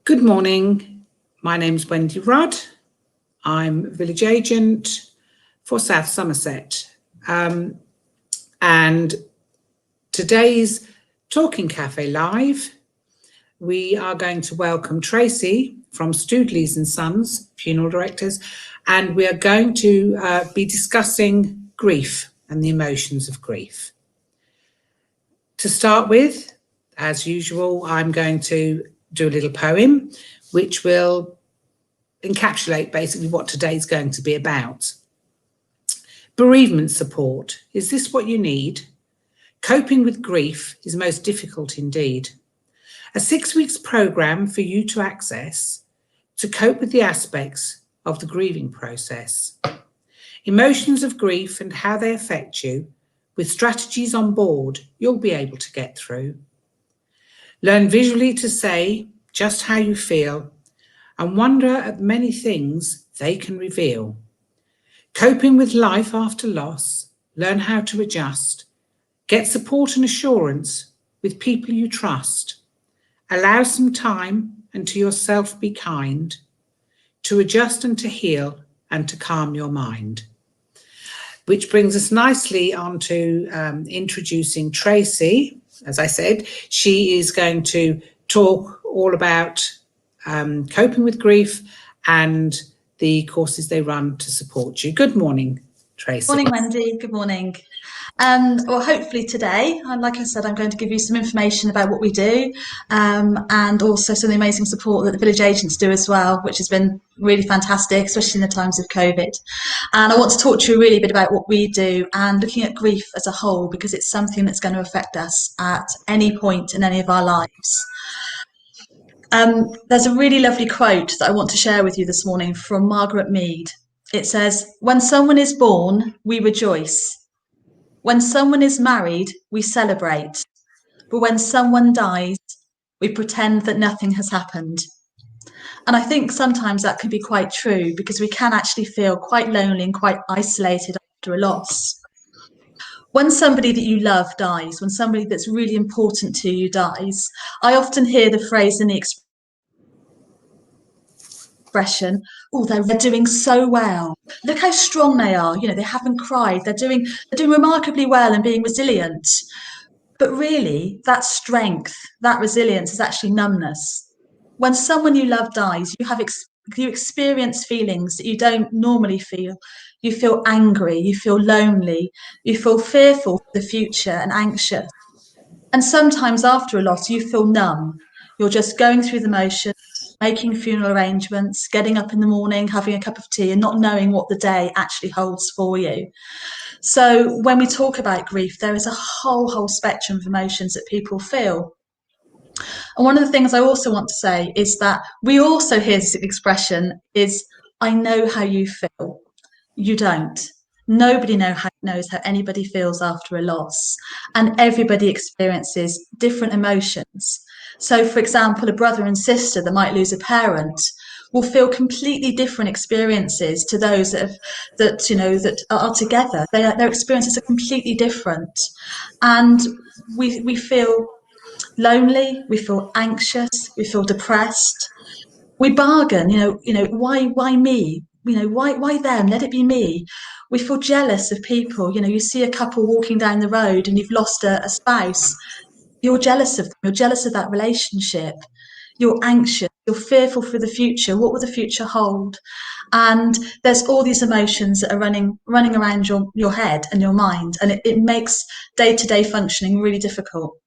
Good morning. My name's Wendy Rudd. I'm village agent for South Somerset. And today's Talking Cafe Live, we are going to welcome Tracy from Stoodleys and Sons, funeral directors, and we are going to be discussing grief and the emotions of grief. To start with, as usual, I'm going to do a little poem which will encapsulate basically what today's going to be about. Bereavement support. Is this what you need? Coping with grief is most difficult indeed. A 6 weeks programme for you to access to cope with the aspects of the grieving process. Emotions of grief and how they affect you, with strategies on board, you'll be able to get through. Learn visually to say just how you feel and wonder at the many things they can reveal. Coping with life after loss, learn how to adjust. Get support and assurance with people you trust. Allow some time and to yourself be kind, to adjust and to heal and to calm your mind. Which brings us nicely on to introducing Tracy. As I said, she is going to talk all about coping with grief and the courses they run to support you. Good morning, Tracy. Morning, Wendy. Good morning. Well, hopefully today, like I said, I'm going to give you some information about what we do and also some of the amazing support that the village agents do as well, which has been really fantastic, especially in the times of COVID. And I want to talk to you really a bit about what we do and looking at grief as a whole, because it's something that's going to affect us at any point in any of our lives. There's a really lovely quote that I want to share with you this morning from Margaret Mead. It says, "When someone is born, we rejoice. When someone is married, we celebrate. But when someone dies, we pretend that nothing has happened." And I think sometimes that can be quite true, because we can actually feel quite lonely and quite isolated after a loss. When somebody that you love dies, when somebody that's really important to you dies, I often hear the phrase in the expression, "Oh, they're doing so well. Look how strong they are. You know, they haven't cried. They're doing remarkably well and being resilient." But really, that strength, that resilience is actually numbness. When someone you love dies, you experience feelings that you don't normally feel. You feel angry, you feel lonely, you feel fearful for the future and anxious. And sometimes after a loss, you feel numb. You're just going through the motions, making funeral arrangements, getting up in the morning, having a cup of tea, and not knowing what the day actually holds for you. So when we talk about grief, there is a whole spectrum of emotions that people feel. And one of the things I also want to say is that we also hear this expression is, "I know how you feel." You don't. Nobody knows how anybody feels after a loss, and everybody experiences different emotions. So, for example, a brother and sister that might lose a parent will feel completely different experiences to those that are together. Their experiences are completely different, and we feel lonely, we feel anxious, we feel depressed. We bargain, why me? Why them? Let it be me. We feel jealous of people. You see a couple walking down the road and you've lost a spouse. You're jealous of them. You're jealous of that relationship. You're anxious. You're fearful for the future. What will the future hold? And there's all these emotions that are running around your head and your mind, and it makes day-to-day functioning really difficult.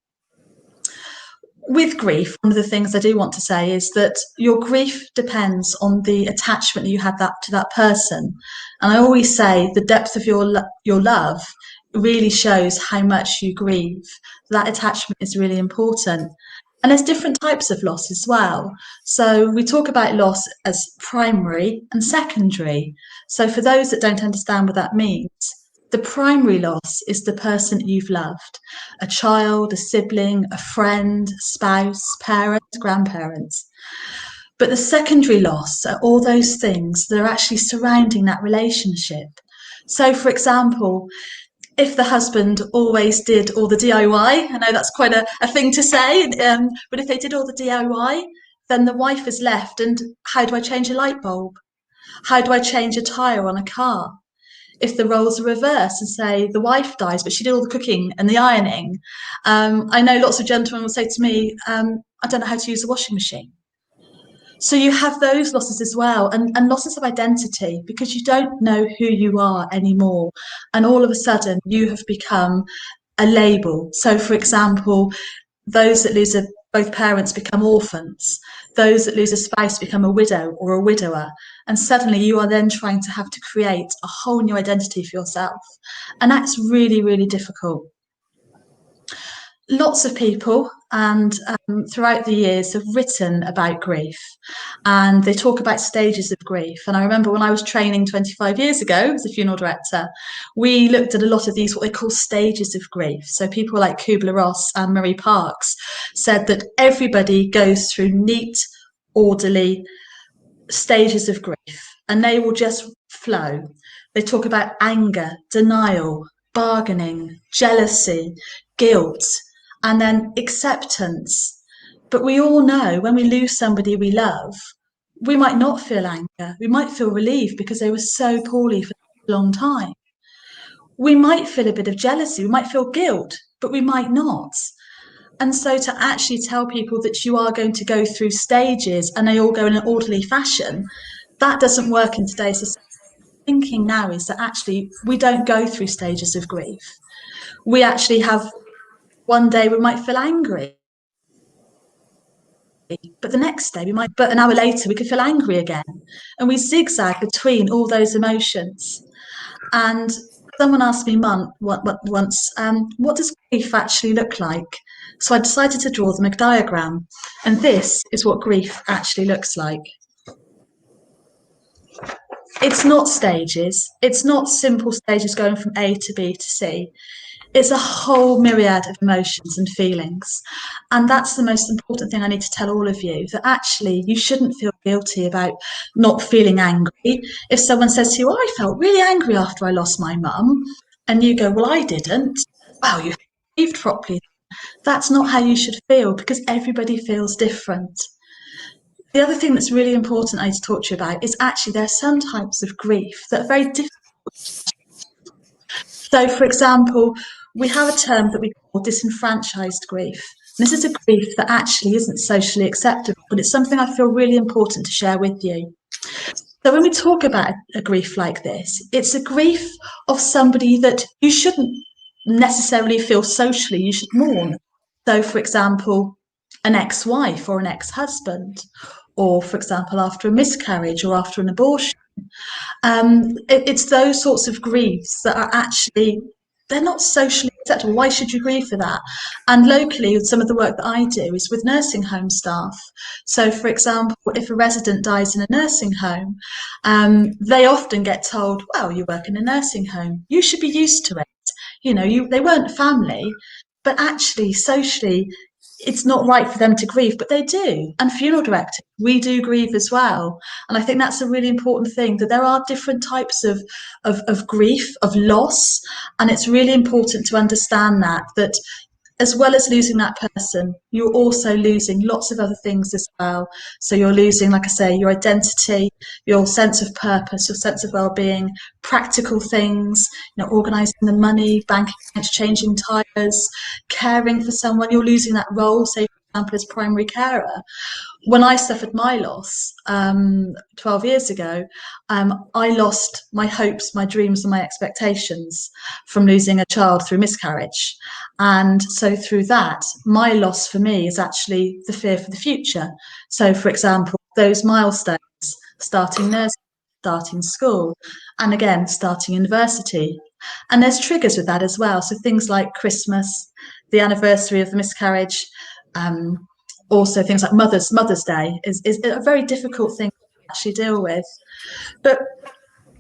With grief, one of the things I do want to say is that your grief depends on the attachment that you had to that person. And I always say the depth of your love really shows how much you grieve. That attachment is really important. And there's different types of loss as well. So we talk about loss as primary and secondary. So for those that don't understand what that means, the primary loss is the person that you've loved, a child, a sibling, a friend, spouse, parents, grandparents. But the secondary loss are all those things that are actually surrounding that relationship. So, for example, if the husband always did all the DIY, I know that's quite a thing to say, but if they did all the DIY, then the wife is left, and how do I change a light bulb? How do I change a tyre on a car? If the roles are reversed and say the wife dies, but she did all the cooking and the ironing, I know lots of gentlemen will say to me, I don't know how to use a washing machine. So you have those losses as well, and losses of identity, because you don't know who you are anymore. And all of a sudden you have become a label. So for example, those that lose both parents become orphans. Those that lose a spouse become a widow or a widower. And suddenly you are then trying to have to create a whole new identity for yourself. And that's really, really difficult. Lots of people and throughout the years have written about grief, and they talk about stages of grief. And I remember when I was training 25 years ago as a funeral director, we looked at a lot of these, what they call stages of grief. So people like Kubler-Ross and Marie Parks said that everybody goes through neat, orderly stages of grief, and they will just flow. They talk about anger, denial, bargaining, jealousy, guilt, and then acceptance. But we all know when we lose somebody we love, we might not feel anger. We might feel relief because they were so poorly for a long time. We might feel a bit of jealousy. We might feel guilt, but we might not. And so to actually tell people that you are going to go through stages and they all go in an orderly fashion, that doesn't work in today's society. Thinking now is that actually we don't go through stages of grief. We actually have, one day we might feel angry, but the next day but an hour later we could feel angry again. And we zigzag between all those emotions. And someone asked me once, what does grief actually look like? So I decided to draw them a diagram. And this is what grief actually looks like. It's not stages. It's not simple stages going from A to B to C. It's a whole myriad of emotions and feelings. And that's the most important thing I need to tell all of you, that actually you shouldn't feel guilty about not feeling angry. If someone says to you, oh, I felt really angry after I lost my mum, and you go, well, I didn't. Wow, you grieved properly. That's not how you should feel, because everybody feels different. The other thing that's really important I need to talk to you about is actually there are some types of grief that are very difficult. So, for example, we have a term that we call disenfranchised grief. And this is a grief that actually isn't socially acceptable, but it's something I feel really important to share with you. So when we talk about a grief like this, it's a grief of somebody that you shouldn't necessarily feel socially, you should mourn. So, for example, an ex-wife or an ex-husband, or, for example, after a miscarriage or after an abortion. It's those sorts of griefs that are actually, they're not socially acceptable. Why should you grieve for that? And locally, some of the work that I do is with nursing home staff. So, for example, if a resident dies in a nursing home, they often get told, well, you work in a nursing home, you should be used to it. You know, they weren't family, but actually, socially, it's not right for them to grieve, but they do. And funeral directors, we do grieve as well. And I think that's a really important thing, that there are different types of grief, of loss. And it's really important to understand that as well as losing that person, you're also losing lots of other things as well. So you're losing, like I say, your identity, your sense of purpose, your sense of well-being, practical things, organising the money, bank accounts, changing tyres, caring for someone. You're losing that role, say, for example, as primary carer. When I suffered my loss 12 years ago, I lost my hopes, my dreams, and my expectations from losing a child through miscarriage. And so through that, my loss for me is actually the fear for the future. So, for example, those milestones, starting nursing, starting school, and again, starting university. And there's triggers with that as well. So things like Christmas, the anniversary of the miscarriage, also things like Mother's Day is a very difficult thing to actually deal with. But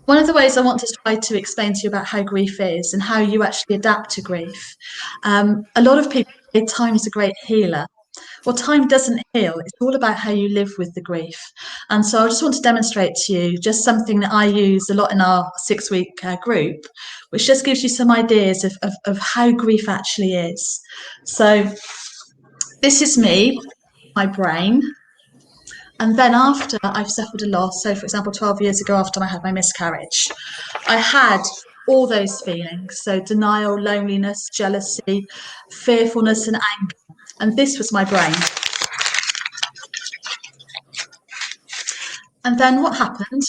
one of the ways I want to try to explain to you about how grief is and how you actually adapt to grief. A lot of people say time is a great healer. Well, time doesn't heal. It's all about how you live with the grief. And so I just want to demonstrate to you just something that I use a lot in our 6-week group, which just gives you some ideas of how grief actually is. So this is me, my brain. And then after I've suffered a loss, so for example, 12 years ago after I had my miscarriage, I had all those feelings. So denial, loneliness, jealousy, fearfulness and anger. And this was my brain. And then what happened?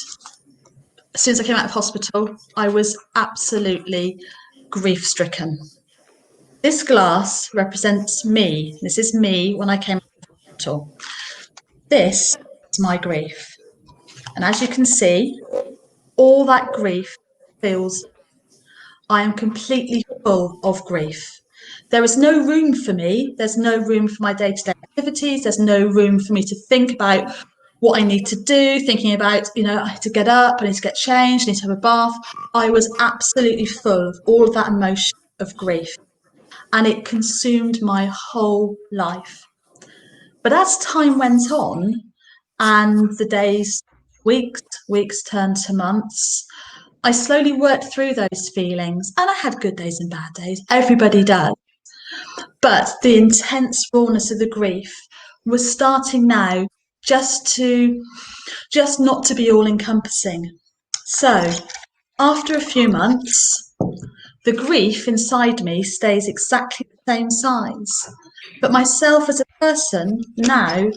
As soon as I came out of hospital, I was absolutely grief-stricken. This glass represents me. This is me when I came out of hospital. This is my grief. And as you can see, all that grief feels, I am completely full of grief. There is no room for me. There's no room for my day-to-day activities. There's no room for me to think about what I need to do, thinking about, I have to get up, I need to get changed, I need to have a bath. I was absolutely full of all of that emotion of grief, and it consumed my whole life. But as time went on and the days, weeks turned to months, I slowly worked through those feelings, and I had good days and bad days. Everybody does. But the intense rawness of the grief was starting now just not to be all encompassing. So after a few months, the grief inside me stays exactly the same size. But myself as a person now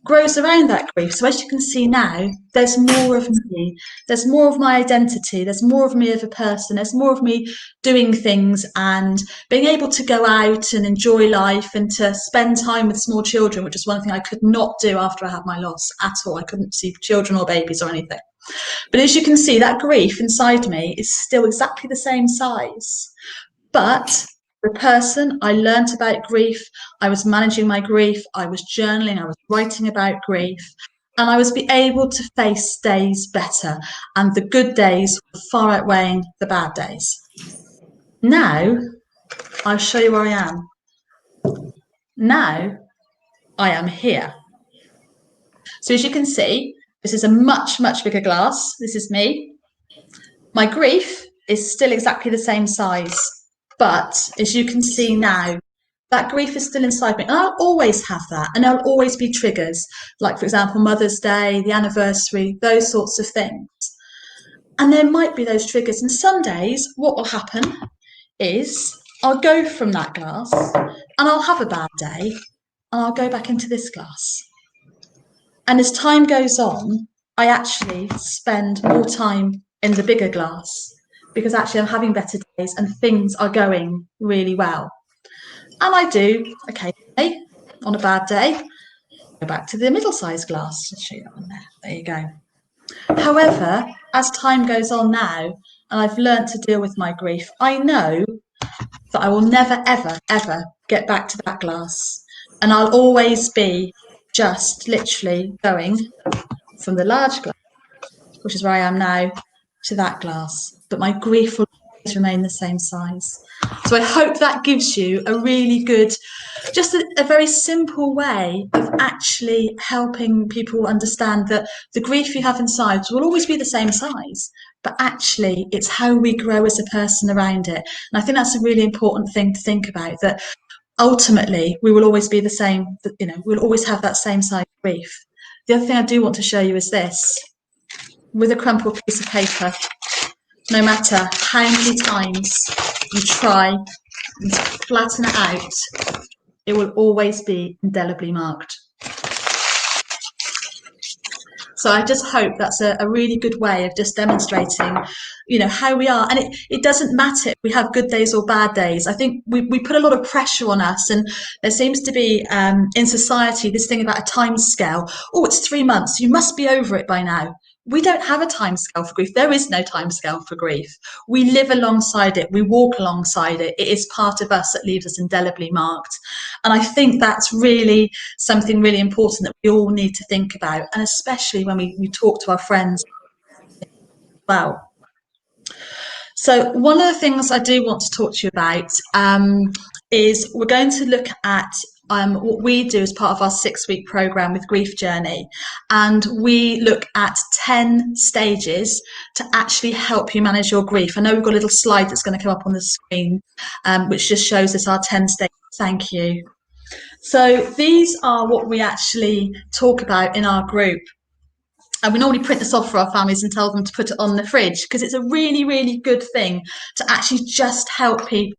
grows around that grief. So as you can see now, there's more of me, there's more of my identity, there's more of me as a person, there's more of me doing things and being able to go out and enjoy life and to spend time with small children, which is one thing I could not do after I had my loss at all. I couldn't see children or babies or anything. But as you can see, that grief inside me is still exactly the same size. But the person, I learnt about grief, I was managing my grief, I was journaling, I was writing about grief, and I was able to face days better, and the good days were far outweighing the bad days. Now, I'll show you where I am. Now, I am here. So as you can see, this is a much, much bigger glass. This is me. My grief is still exactly the same size. But as you can see now, that grief is still inside me. And I'll always have that. And there'll always be triggers, like, for example, Mother's Day, the anniversary, those sorts of things. And there might be those triggers. And some days, what will happen is I'll go from that glass and I'll have a bad day and I'll go back into this glass. And as time goes on, I actually spend more time in the bigger glass because actually I'm having better days and things are going really well. And I do occasionally, on a bad day, go back to the middle-sized glass. Let's show you that one there. There you go. However, as time goes on now, and I've learned to deal with my grief, I know that I will never, ever, ever get back to that glass. And I'll always be just literally going from the large glass, which is where I am now, to that glass. But my grief will always remain the same size. So I hope that gives you a really good, just a very simple way of actually helping people understand that the grief you have inside will always be the same size, but actually it's how we grow as a person around it. And I think that's a really important thing to think about, that ultimately we will always be the same, we'll always have that same size grief. The other thing I do want to show you is this. With a crumpled piece of paper, no matter how many times you try and flatten it out, it will always be indelibly marked. So I just hope that's a really good way of just demonstrating, how we are. And it doesn't matter if we have good days or bad days. I think we put a lot of pressure on us, and there seems to be in society this thing about a time scale. Oh, it's 3 months. You must be over it by now. We don't have a time scale for grief. There is no time scale for grief. We live alongside it. We walk alongside it. It is part of us that leaves us indelibly marked. And I think that's really something really important that we all need to think about, and especially when we talk to our friends as well. So one of the things I do want to talk to you about is we're going to look at what we do as part of our 6-week program with Grief Journey, and we look at 10 stages to actually help you manage your grief. I know we've got a little slide that's going to come up on the screen, which just shows us our 10 stages. Thank you. So these are what we actually talk about in our group. And we normally print this off for our families and tell them to put it on the fridge because it's a really, really good thing to actually just help people.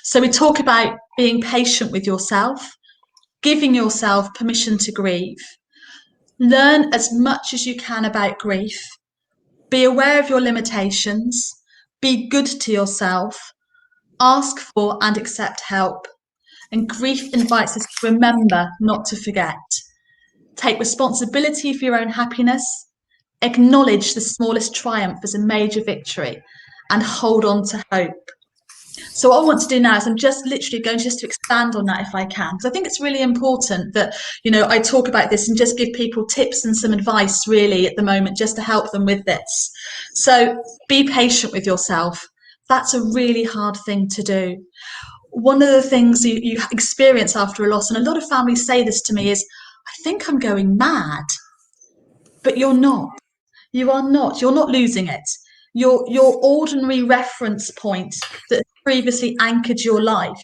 So we talk about being patient with yourself, giving yourself permission to grieve, learn as much as you can about grief, be aware of your limitations, be good to yourself, ask for and accept help. And grief invites us to remember, not to forget. Take responsibility for your own happiness, acknowledge the smallest triumph as a major victory, and hold on to hope. So what I want to do now is I'm just literally going just to expand on that if I can, because I think it's really important that, I talk about this and just give people tips and some advice really at the moment just to help them with this. So be patient with yourself. That's a really hard thing to do. One of the things you experience after a loss, and a lot of families say this to me, is, I think I'm going mad. But you're not. You are not. You're not losing it. Your ordinary reference point that previously anchored your life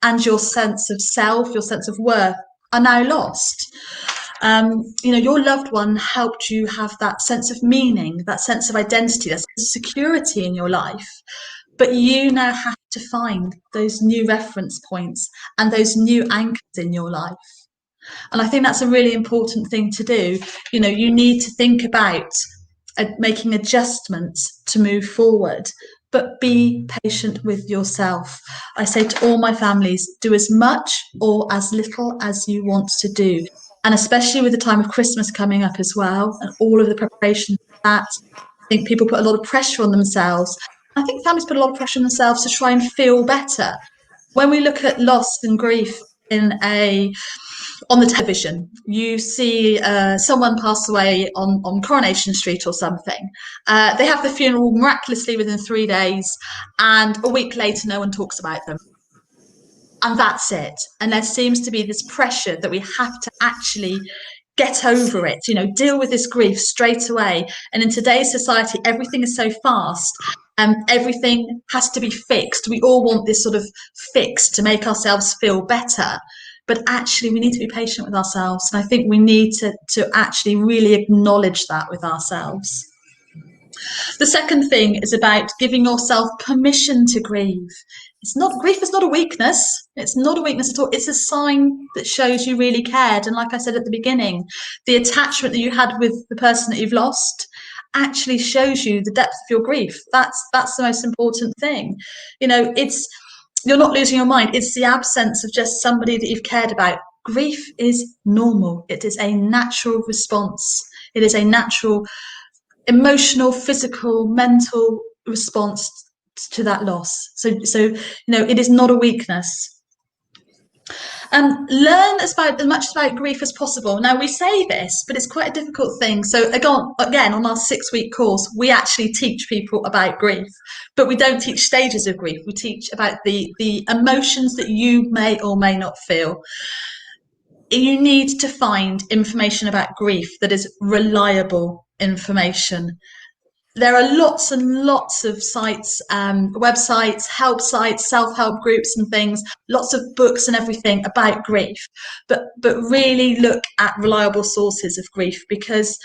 and your sense of self, your sense of worth are now lost. Your loved one helped you have that sense of meaning, that sense of identity, that sense of security in your life. But you now have to find those new reference points and those new anchors in your life. And I think that's a really important thing to do. You need to think about making adjustments to move forward, but be patient with yourself. I say to all my families, do as much or as little as you want to do. And especially with the time of Christmas coming up as well, and all of the preparation for that, I think people put a lot of pressure on themselves. I think families put a lot of pressure on themselves to try and feel better. When we look at loss and grief on the television, you see someone pass away on Coronation Street or something. They have the funeral miraculously within 3 days, and a week later, no one talks about them. And that's it. And there seems to be this pressure that we have to actually get over it, deal with this grief straight away. And in today's society, everything is so fast and everything has to be fixed. We all want this sort of fix to make ourselves feel better. But actually, we need to be patient with ourselves. And I think we need to actually really acknowledge that with ourselves. The second thing is about giving yourself permission to grieve. Grief is not a weakness. It's not a weakness at all. It's a sign that shows you really cared. And like I said at the beginning, the attachment that you had with the person that you've lost actually shows you the depth of your grief. That's the most important thing. You're not losing your mind. It's the absence of just somebody that you've cared about. Grief is normal. It is a natural response. It is a natural emotional, physical, mental response to that loss. So it is not a weakness. And learn as much about grief as possible. Now, we say this, but it's quite a difficult thing. So again, on our 6-week course, we actually teach people about grief, but we don't teach stages of grief. We teach about the emotions that you may or may not feel. You need to find information about grief that is reliable information. There are lots and lots of sites, websites, help sites, self-help groups and things, lots of books and everything about grief, but really look at reliable sources of grief, because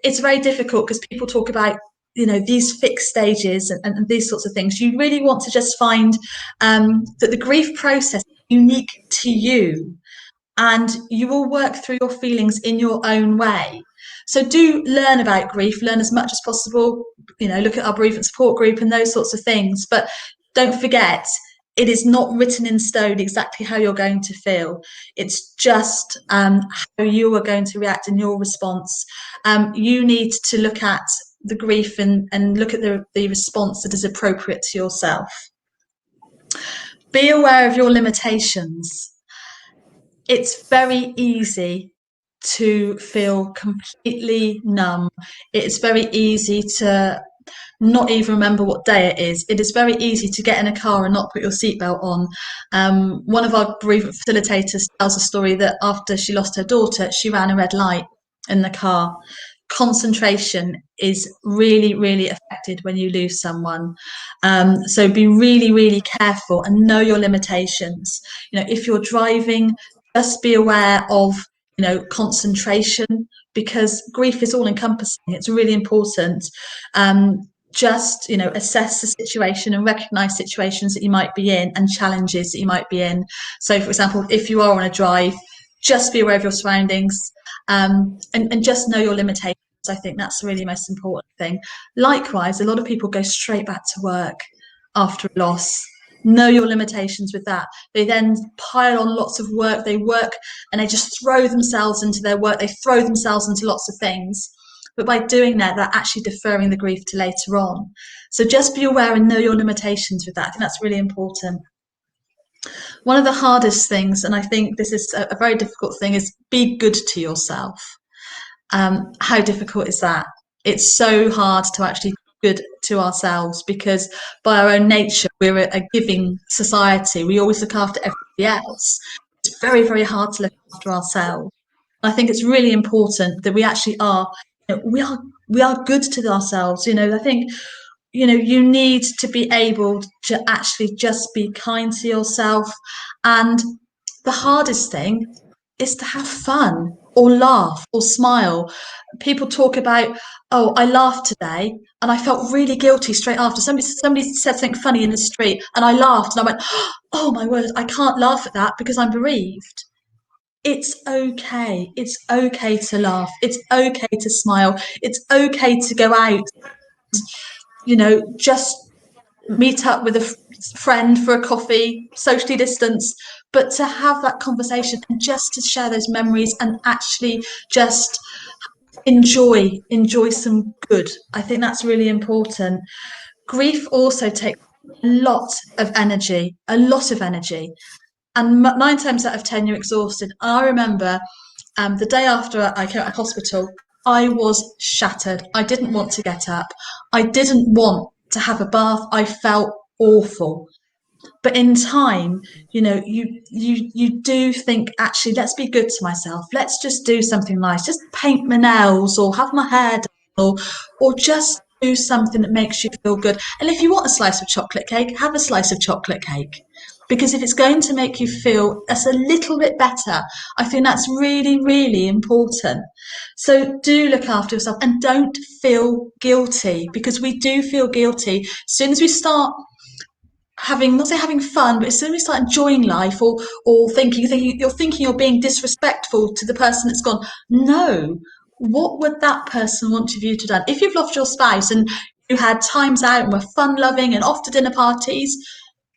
it's very difficult because people talk about these fixed stages and these sorts of things. You really want to just find that the grief process is unique to you, and you will work through your feelings in your own way. So do learn about grief, learn as much as possible, look at our bereavement support group and those sorts of things. But don't forget, it is not written in stone exactly how you're going to feel. It's just how you are going to react in your response. You need to look at the grief and look at the response that is appropriate to yourself. Be aware of your limitations. It's very easy to feel completely numb. It's very easy to not even remember what day it is. It is very easy to get in a car and not put your seatbelt on. One of our bereavement facilitators tells a story that after she lost her daughter, she ran a red light in the car. concentration is really, really affected when you lose someone. So be really, really careful and know your limitations. You know, if you're driving, just be aware of, you know, concentration, because grief is all encompassing. It's really important. Just, you know, assess the situation and recognize situations that you might be in and challenges that you might be in. So, for example, if you are on a drive, just be aware of your surroundings, and just know your limitations. I think that's the really most important thing. Likewise, a lot of people go straight back to work after a loss. Know your limitations with that. They then pile on lots of work. They work and they just throw themselves into their work. They throw themselves into lots of things. But by doing that, they're actually deferring the grief to later on. So just be aware and know your limitations with that. I think that's really important. One of the hardest things, and I think this is a very difficult thing, is be good to yourself. How difficult is that? It's so hard to actually be good to ourselves, because by our own nature, we're a giving society. We always look after everybody else. It's very, very hard to look after ourselves. I think it's really important that we actually are, you know, we are good to ourselves. You know, I think, you know, you need to be able to actually just be kind to yourself. And the hardest thing is to have fun or laugh or smile. People talk about, oh, I laughed today and I felt really guilty straight after. Somebody said something funny in the street and I laughed and I went, oh my word, I can't laugh at that because I'm bereaved. It's okay. It's okay to laugh. It's okay to smile. It's okay to go out, you know, just meet up with a friend for a coffee, socially distanced, but to have that conversation and just to share those memories and actually just enjoy some good. I think that's really important. Grief also takes a lot of energy, and 9 times out of 10 you're exhausted. I remember the day after I came out of hospital, I was shattered. I didn't want to get up. I didn't want to have a bath. I felt awful. But in time, you know, you do think, actually, let's be good to myself. Let's just do something nice. Just paint my nails or have my hair done, or just do something that makes you feel good. And if you want a slice of chocolate cake, have a slice of chocolate cake. Because if it's going to make you feel just a little bit better, I think that's really, really important. So do look after yourself and don't feel guilty, because we do feel guilty as soon as we start having, not say having fun, but as soon as we start enjoying life, or thinking you're being disrespectful to the person that's gone. No, what would that person want of you to do? If you've lost your spouse and you had times out and were fun loving and off to dinner parties,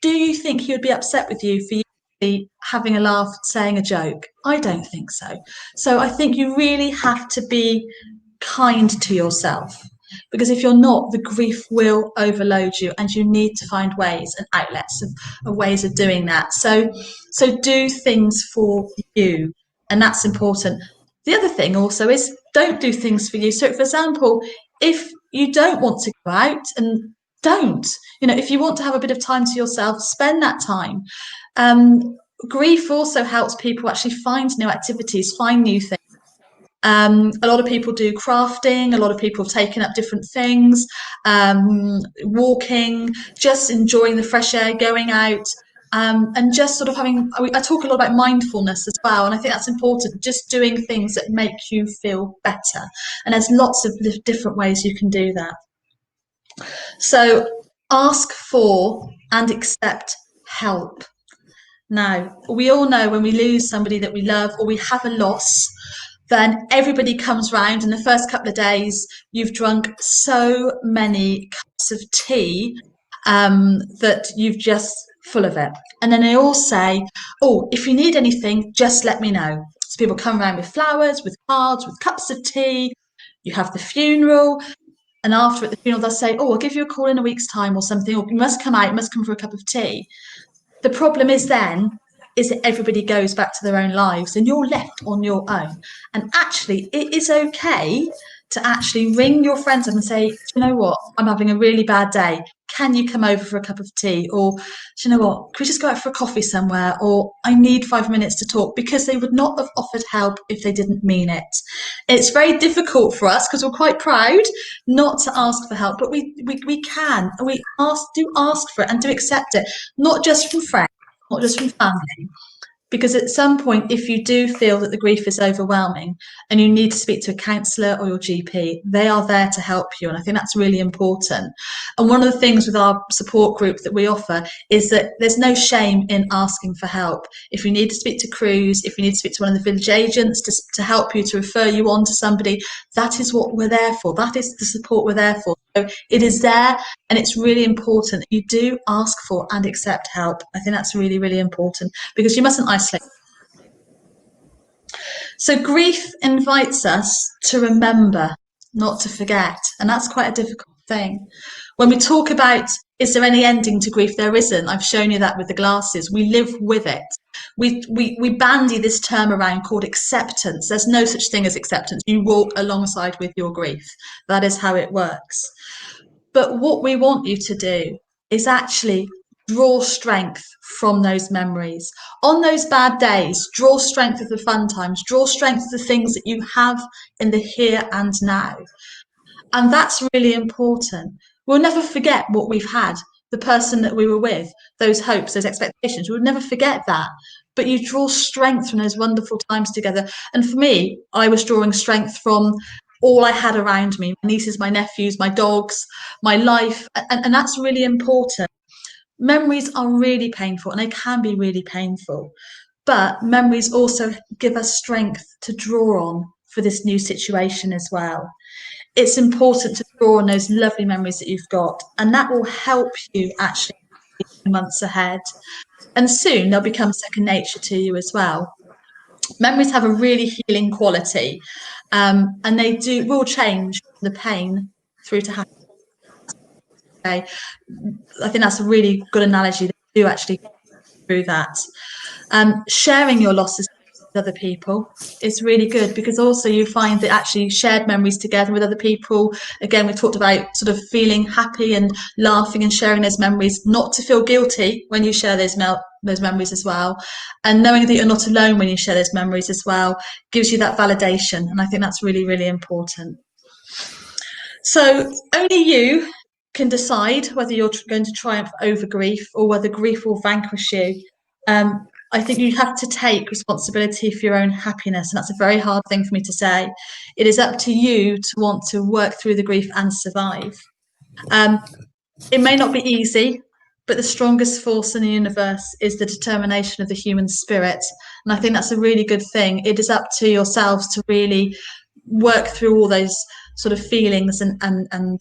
do you think he would be upset with you for you to be having a laugh, saying a joke? I don't think so. So I think you really have to be kind to yourself, because if you're not, the grief will overload you, and you need to find ways and outlets of ways of doing that. So do things for you, and that's important. The other thing also is, don't do things for you. So for example, if you don't want to go out, and don't, you know, if you want to have a bit of time to yourself, spend that time. Grief also helps people actually find new activities, find new things. A lot of people do crafting, a lot of people have taken up different things, walking, just enjoying the fresh air, going out, and just sort of having, I talk a lot about mindfulness as well, and I think that's important, just doing things that make you feel better. And there's lots of different ways you can do that. So ask for and accept help. Now, we all know when we lose somebody that we love, or we have a loss, then everybody comes round, and the first couple of days you've drunk so many cups of tea that you've just full of it. And then they all say, oh, if you need anything, just let me know. So people come around with flowers, with cards, with cups of tea. You have the funeral, and after at the funeral they'll say, oh, I'll give you a call in a week's time or something, or you must come out, you must come for a cup of tea. The problem is then is that everybody goes back to their own lives and you're left on your own. And actually, it is okay to actually ring your friends up and say, do you know what, I'm having a really bad day. can you come over for a cup of tea? Or, do you know what, can we just go out for a coffee somewhere? Or, I need 5 minutes to talk, because they would not have offered help if they didn't mean it. It's very difficult for us because we're quite proud not to ask for help, but we can, and we do ask for it and do accept it, not just from friends, not just from family. Because at some point, if you do feel that the grief is overwhelming and you need to speak to a counsellor or your GP, they are there to help you. And I think that's really important. And one of the things with our support group that we offer is that there's no shame in asking for help. If you need to speak to Cruse, if you need to speak to one of the village agents to help you, to refer you on to somebody, that is what we're there for. That is the support we're there for. So it is there, and it's really important that you do ask for and accept help. I think that's really, really important, because you mustn't isolate. So grief invites us to remember, not to forget, and that's quite a difficult thing. When we talk about, is there any ending to grief? There isn't. I've shown you that with the glasses. We live with it. We bandy this term around called acceptance. There's no such thing as acceptance. You walk alongside with your grief. That is how it works. But what we want you to do is actually draw strength from those memories. On those bad days, draw strength of the fun times, draw strength of the things that you have in the here and now. And that's really important. We'll never forget what we've had, the person that we were with, those hopes, those expectations. We'll never forget that. But you draw strength from those wonderful times together. And for me, I was drawing strength from all I had around me, my nieces, my nephews, my dogs, my life. And that's really important. Memories are really painful, and they can be really painful. But memories also give us strength to draw on for this new situation as well. It's important to draw on those lovely memories that you've got, and that will help you actually months ahead. And soon they'll become second nature to you as well. Memories have a really healing quality, and they will change the pain through to happiness. Okay. I think that's a really good analogy. They do actually go through that. Sharing your losses with other people is really good, because also you find that actually shared memories together with other people. Again, we talked about sort of feeling happy and laughing and sharing those memories, not to feel guilty when you share those memories as well, and knowing that you're not alone when you share those memories as well gives you that validation. And I think that's really, really important. So only you can decide whether you're going to triumph over grief or whether grief will vanquish you. I think you have to take responsibility for your own happiness, and that's a very hard thing for me to say. It is up to you to want to work through the grief and survive. It may not be easy, but the strongest force in the universe is the determination of the human spirit, and I think that's a really good thing. It is up to yourselves to really work through all those sort of feelings and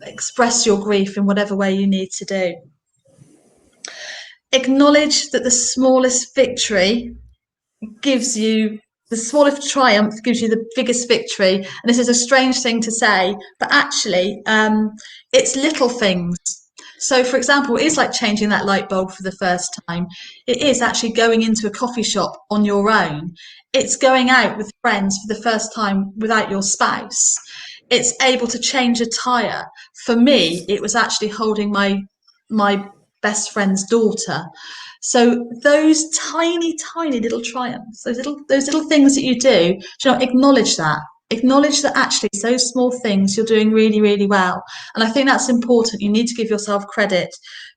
express your grief in whatever way you need to do. Acknowledge that the smallest victory gives you, the smallest triumph gives you the biggest victory. And this is a strange thing to say, but actually it's little things. So for example, it is like changing that light bulb for the first time. It is actually going into a coffee shop on your own. It's going out with friends for the first time without your spouse. It's able to change a tire. For me, it was actually holding my best friend's daughter. So those tiny little triumphs, those little things that you do, acknowledge that. Acknowledge that actually those small things you're doing really, really well. And I think that's important. You need to give yourself credit,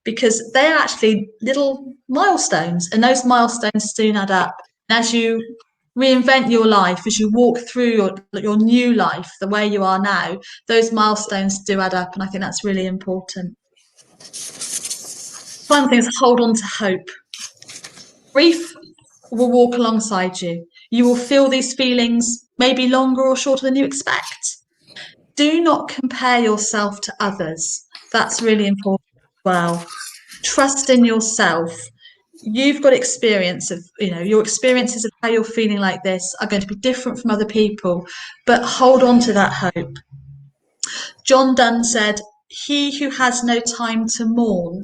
because they're actually little milestones, and those milestones soon add up. And as you reinvent your life, as you walk through your new life the way you are now, those milestones do add up, and I think that's really important. Final thing is hold on to hope. Grief will walk alongside you. You will feel these feelings maybe longer or shorter than you expect. Do not compare yourself to others. That's really important as well. Trust in yourself. You've got experience of, your experiences of how you're feeling like this are going to be different from other people, but hold on to that hope. John Donne said, "He who has no time to mourn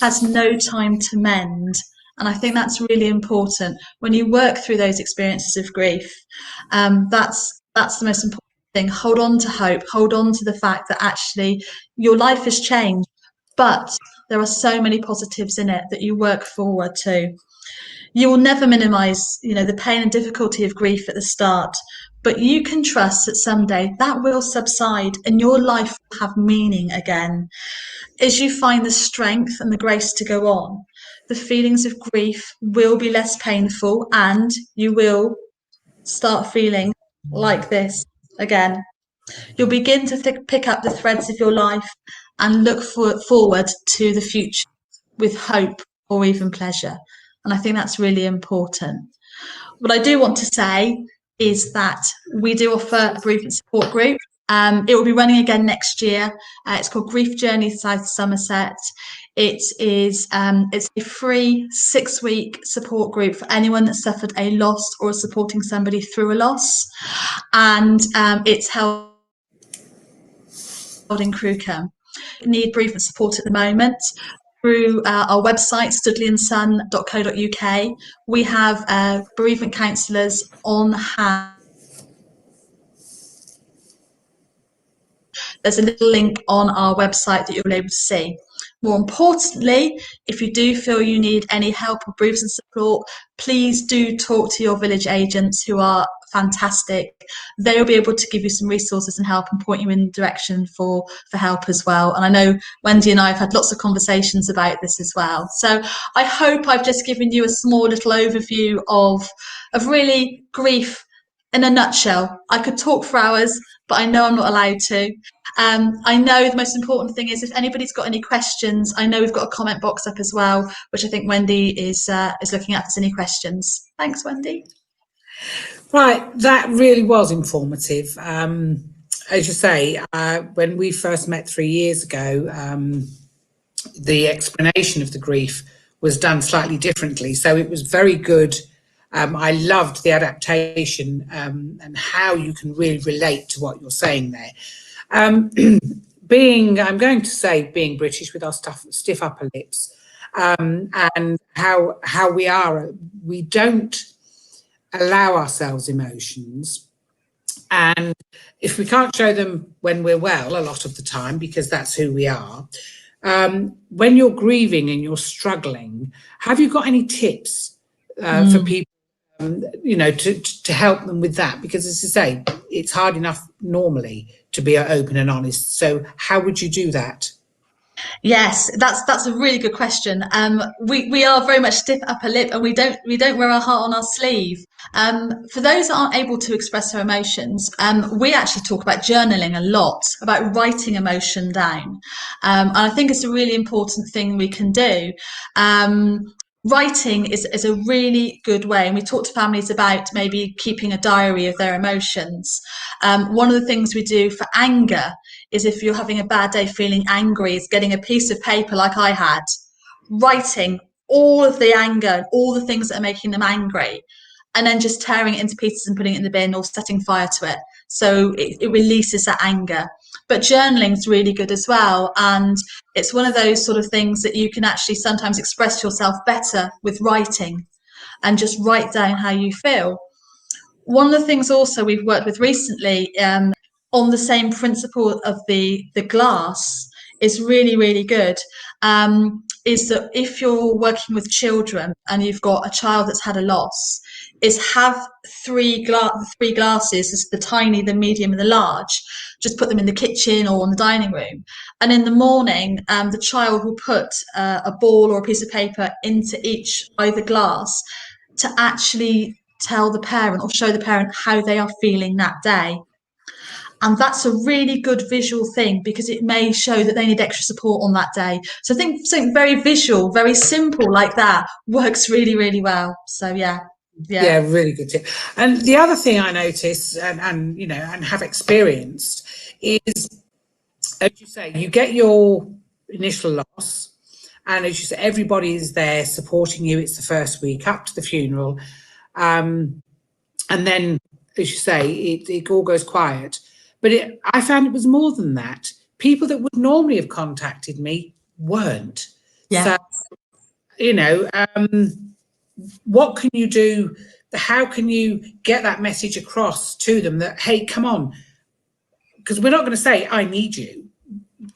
has no time to mend." And I think that's really important. When you work through those experiences of grief, that's the most important thing. Hold on to hope. Hold on to the fact that actually your life has changed. but there are so many positives in it that you work forward to. You will never minimize, the pain and difficulty of grief at the start, but you can trust that someday that will subside and your life will have meaning again. As you find the strength and the grace to go on, the feelings of grief will be less painful and you will start feeling like this again. You'll begin to pick up the threads of your life and look forward to the future with hope or even pleasure. And I think that's really important. What I do want to say is that we do offer a bereavement support group. It will be running again next year. It's called Grief Journey South Somerset. It's a free 6-week support group for anyone that suffered a loss or is supporting somebody through a loss. And it's held in Crewcombe. Need bereavement support at the moment. Through our website, studleyandson.co.uk, we have bereavement counsellors on hand. There's a little link on our website that you'll be able to see. More importantly, if you do feel you need any help or bereavement support, please do talk to your village agents, who are fantastic. They'll be able to give you some resources and help and point you in the direction for help as well. And I know Wendy and I have had lots of conversations about this as well. So I hope I've just given you a small little overview of really grief in a nutshell. I could talk for hours, but I know I'm not allowed to. I know the most important thing is, if anybody's got any questions, I know we've got a comment box up as well, which I think Wendy is looking at if there's any questions. Thanks, Wendy. Right, that really was informative. As you say, when we first met 3 years ago, the explanation of the grief was done slightly differently. So it was very good. I loved the adaptation and how you can really relate to what you're saying there. I'm going to say, being British with our stiff upper lips, and how we don't allow ourselves emotions. And if we can't show them when we're well, a lot of the time, because that's who we are, when you're grieving and you're struggling, have you got any tips for people, to help them with that? Because, as I say, it's hard enough normally to be open and honest. So how would you do that? Yes, that's a really good question. We are very much stiff upper lip, and we don't wear our heart on our sleeve. For those that aren't able to express their emotions, we actually talk about journaling a lot, about writing emotion down, and I think it's a really important thing we can do. Writing is a really good way, and we talk to families about maybe keeping a diary of their emotions. One of the things we do for anger is, if you're having a bad day feeling angry, is getting a piece of paper like I had, writing all of the anger and all the things that are making them angry, and then just tearing it into pieces and putting it in the bin or setting fire to it. So it releases that anger. But journaling is really good as well. And it's one of those sort of things that you can actually sometimes express yourself better with writing, and just write down how you feel. One of the things also we've worked with recently, on the same principle of the glass, is really, really good, is that if you're working with children and you've got a child that's had a loss, is have three glasses, is the tiny, the medium and the large. Just put them in the kitchen or in the dining room, and in the morning the child will put a ball or a piece of paper into each either glass, to actually tell the parent or show the parent how they are feeling that day. And that's a really good visual thing, because it may show that they need extra support on that day. So I think something very visual, very simple like that works really, really well. So yeah, really good tip. And the other thing I notice and have experienced is, as you say, you get your initial loss, and as you say, everybody is there supporting you. It's the first week up to the funeral, and then, as you say, it all goes quiet. But I found it was more than that. People that would normally have contacted me weren't. Yeah. So, what can you do? How can you get that message across to them that, hey, come on? Because we're not going to say, I need you.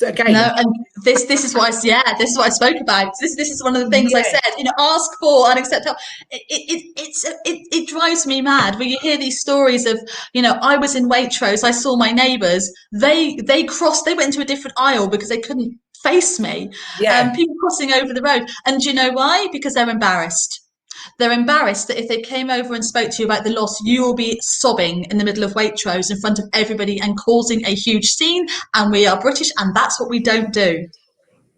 again, No, and this is what this is what I spoke about. This is one of the things I said. Ask for and accept help. It drives me mad when you hear these stories of, I was in Waitrose, I saw my neighbours. They went into a different aisle because they couldn't face me. yeah, People crossing over the road, and do you know why? Because they're embarrassed. They're embarrassed that if they came over and spoke to you about the loss, you will be sobbing in the middle of Waitrose in front of everybody and causing a huge scene. And we are British, and that's what we don't do.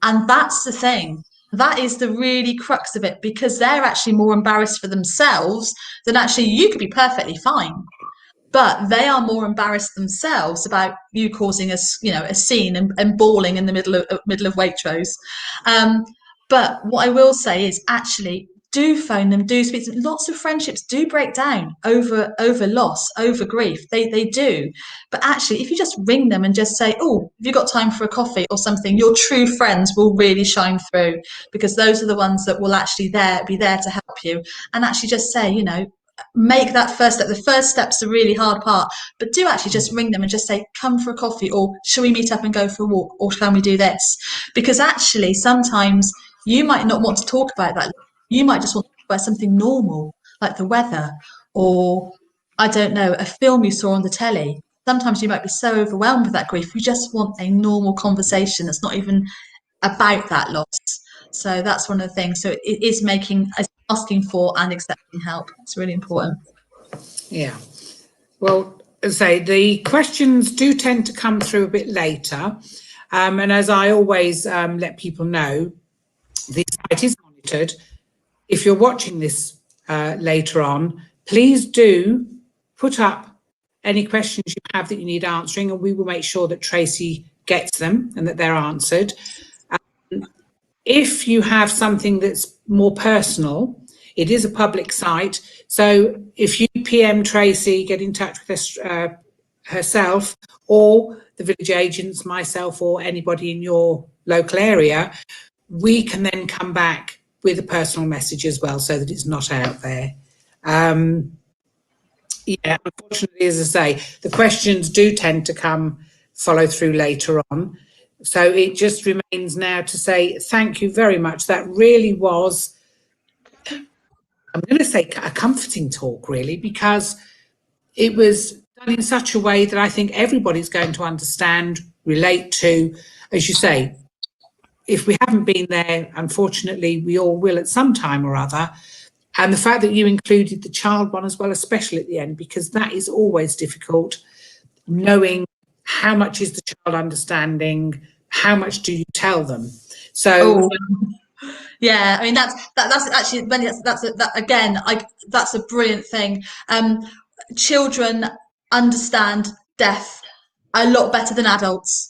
And that's the thing. That is the really crux of it, because they're actually more embarrassed for themselves than actually you could be perfectly fine. But they are more embarrassed themselves about you causing a scene and bawling in the middle of Waitrose. But what I will say is, actually, do phone them, do speak to them. Lots of friendships do break down over loss, over grief. They do. But actually, if you just ring them and just say, "Oh, have you got time for a coffee or something?" Your true friends will really shine through, because those are the ones that will actually be there to help you. And actually just say, make that first step. The first step's the really hard part, but do actually just ring them and just say, "Come for a coffee," or "Shall we meet up and go for a walk?" or "Can we do this?" Because actually, sometimes you might not want to talk about that. You might just want to talk about something normal, like the weather, or, I don't know, a film you saw on the telly. Sometimes you might be so overwhelmed with that grief, you just want a normal conversation that's not even about that loss. So that's one of the things. So it is asking for and accepting help. It's really important. yeah. Well, as I say, the questions do tend to come through a bit later. And as I always let people know, the site is monitored. If you're watching this later on, please do put up any questions you have that you need answering, and we will make sure that Tracy gets them and that they're answered. If you have something that's more personal, it is a public site. So if you PM Tracy, get in touch with us, herself, or the village agents, myself, or anybody in your local area, we can then come back with a personal message as well, so that it's not out there. Yeah, unfortunately, as I say, the questions do tend to follow through later on. So it just remains now to say thank you very much. That really was, I'm going to say, a comforting talk, really, because it was done in such a way that I think everybody's going to understand, relate to. As you say, if we haven't been there, unfortunately, we all will at some time or other. And the fact that you included the child one as well, especially at the end, because that is always difficult, knowing how much is the child understanding, how much do you tell them? So yeah, I mean that's actually that's a brilliant thing. Children understand death a lot better than adults.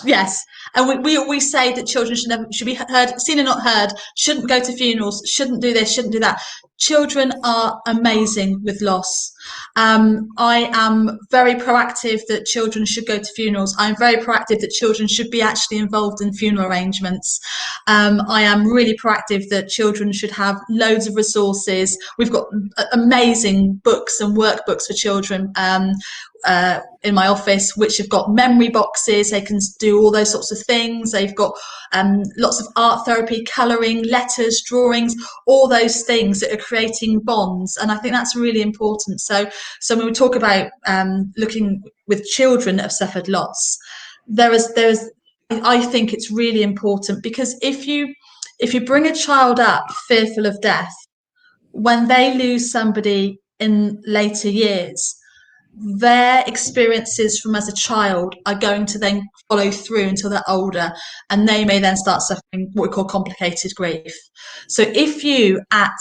Yes, and we say that children should be heard, seen and not heard, shouldn't go to funerals, shouldn't do this, shouldn't do that. Children are amazing with loss. I am very proactive that children should go to funerals. I'm very proactive that children should be actually involved in funeral arrangements. I am really proactive that children should have loads of resources. We've got amazing books and workbooks for children in my office, which have got memory boxes. They can do all those sorts of things. They've got lots of art therapy, colouring, letters, drawings, all those things that are creating bonds. And I think that's really important. So when we talk about looking with children that have suffered loss, I think it's really important, because if you bring a child up fearful of death, when they lose somebody in later years, their experiences from as a child are going to then follow through until they're older, and they may then start suffering what we call complicated grief. So if you, at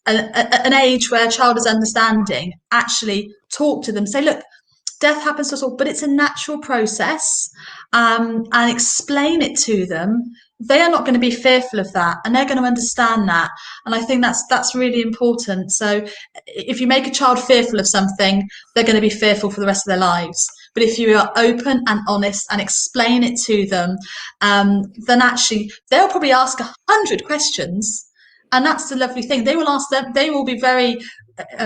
an age where a child is understanding, actually talk to them, say, look, death happens to us all, but it's a natural process, and explain it to them, they are not going to be fearful of that, and they're going to understand that. And I think that's really important. So if you make a child fearful of something, they're going to be fearful for the rest of their lives. But if you are open and honest and explain it to them, then actually they'll probably ask 100 questions. And that's the lovely thing. They will be very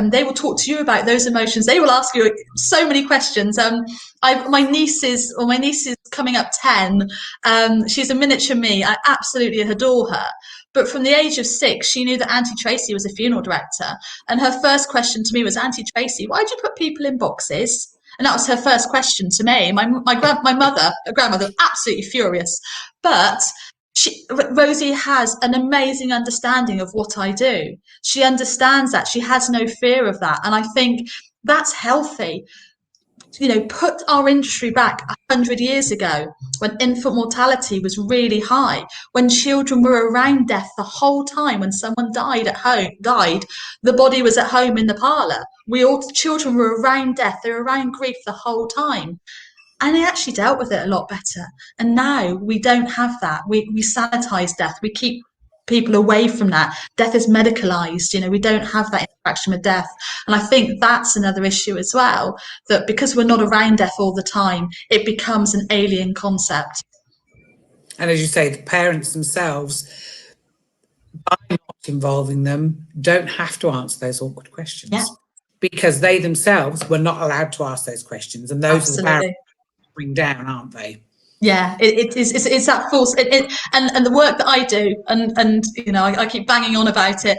they will talk to you about those emotions. They will ask you so many questions. My niece is coming up 10. She's a miniature me. I absolutely adore her. But from the age of 6, she knew that Auntie Tracy was a funeral director. And her first question to me was, Auntie Tracy, why do you put people in boxes? And that was her first question to me. My grandmother, absolutely furious. But Rosie has an amazing understanding of what I do. She understands that. She has no fear of that. And I think that's healthy. Put our industry back 100 years ago when infant mortality was really high, when children were around death the whole time. When someone died, the body was at home in the parlour. Children were around death, they were around grief the whole time. And they actually dealt with it a lot better. And now we don't have that. We sanitize death. We keep people away from that. Death is medicalized. We don't have that interaction with death. And I think that's another issue as well, that because we're not around death all the time, it becomes an alien concept. And as you say, the parents themselves, by not involving them, don't have to answer those awkward questions. Yeah. Because they themselves were not allowed to ask those questions. And those are the parents bring down, aren't they? Yeah, it's that force, and the work that I do, and I keep banging on about it.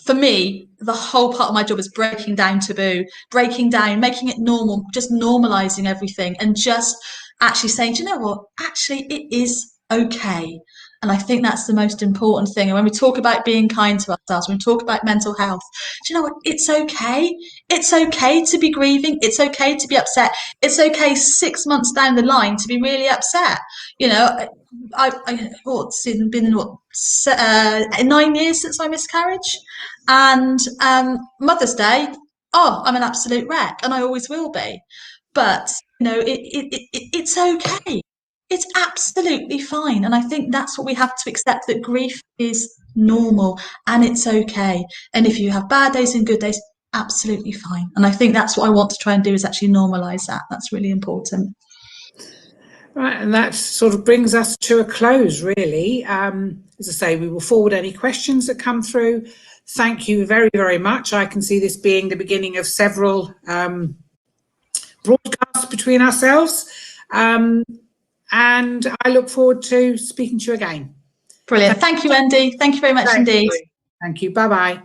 For me, the whole part of my job is breaking down taboo, making it normal, just normalizing everything, and just actually saying, do you know what? Actually, it is okay. And I think that's the most important thing. And when we talk about being kind to ourselves, when we talk about mental health, do you know what? It's okay. It's okay to be grieving. It's okay to be upset. It's okay 6 months down the line to be really upset. It's been 9 years since my miscarriage, and Mother's Day, I'm an absolute wreck, and I always will be. But it's okay. It's absolutely fine. And I think that's what we have to accept, that grief is normal and it's okay. And if you have bad days and good days, absolutely fine. And I think that's what I want to try and do, is actually normalize that. That's really important. Right, and that sort of brings us to a close, really. As I say, we will forward any questions that come through. Thank you very, very much. I can see this being the beginning of several broadcasts between ourselves. And I look forward to speaking to you again. Brilliant. Thank you, Wendy. Thank you very much indeed. Thank you. Bye-bye.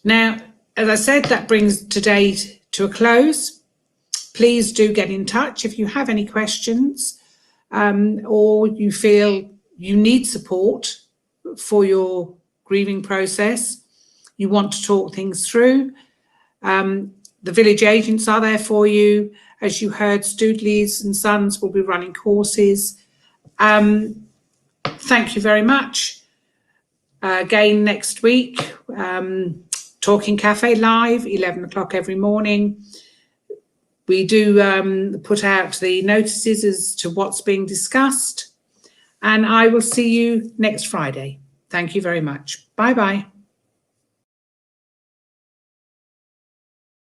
Now, as I said, that brings today to a close. Please do get in touch if you have any questions, or you feel you need support for your grieving process. You want to talk things through. The village agents are there for you. As you heard, Stoodleys and Sons will be running courses. Thank you very much. Again next week, Talking Cafe Live, 11 o'clock every morning. We do put out the notices as to what's being discussed. And I will see you next Friday. Thank you very much. Bye-bye.